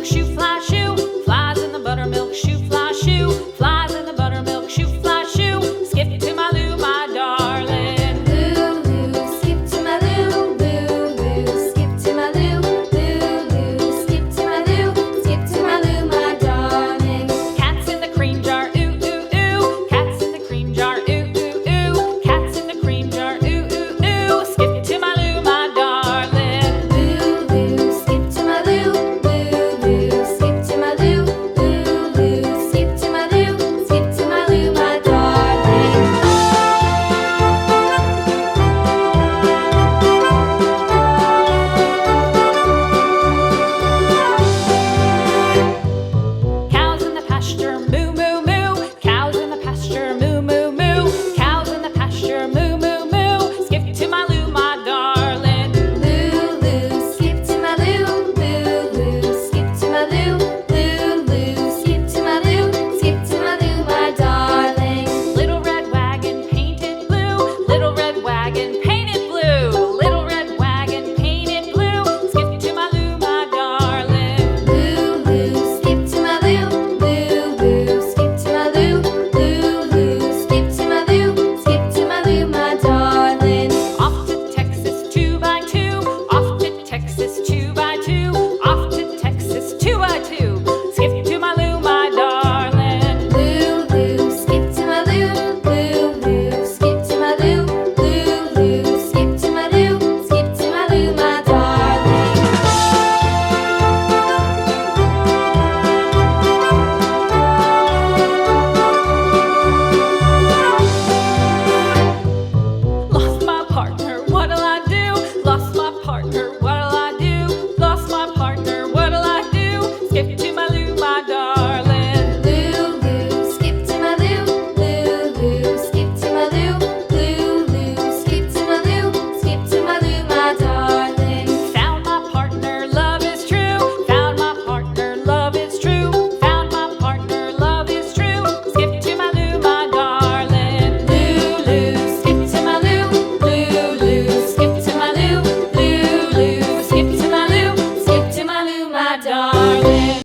buttermilk shoe, fly shoe. Flies in the buttermilk shoe, fly shoe. Flies in the buttermilk shoe, fly shoe. Skip to my Lou, my darling. Lou, skip to my Lou, Lou, skip to my Lou, Lou, skip to my Lou, skip to my Lou, my darling. Cats in the cream jar, ooh, ooh, ooh. Cats in the cream jar, ooh, ooh, ooh. Cats in the cream jar, ooh, ooh, ooh. Skip to my Lou, my darling. Lou, skip to my Lou, Lou, skip to my Lou, Lou, skip to my Lou, skip to my Lou, my darling. Cows in the pasture, moo, moo, moo. Cows in the pasture, moo, moo, moo. Cows in the pasture, moo, moo, moo. Skip to my Lou, my darling. Lou, skip to my Lou, Lou, skip to my Lou, Lou, skip to my Lou, skip to my Lou, my darling. Little red wagon painted blue. Little red wagon painted blue. Little red wagon painted blue. Skip to my Lou, my darling. Lou, skip to my Lou, Lou, skip to my Lou, Lou, skip to my Lou, skip to my Lou, my darling. Off to Texas 2x2. Off to Texas 2x2. Off to Texas 2x2. Skip to my Lou, my darling. Lou, skip to my Lou, Lou, skip to my Lou, Lou, skip to my Lou, skip to my Lou, my darling. Lost my partner, what'll I do? Lost my partner, what'll I do? Lost my partner, what'll I do? Skip to my Lou, my darling. Lou, skip to my Lou, Lou, skip to my Lou, Lou, skip to my Lou, skip to my Lou, my darling. Found my partner, love is true. Found my partner, love is true. Found my partner, love is true. Skip to my Lou, my darling. Lou, skip to my Lou, Lou, skip to my Lou, Lou, skip to my Lou, skip to my Lou, my darling.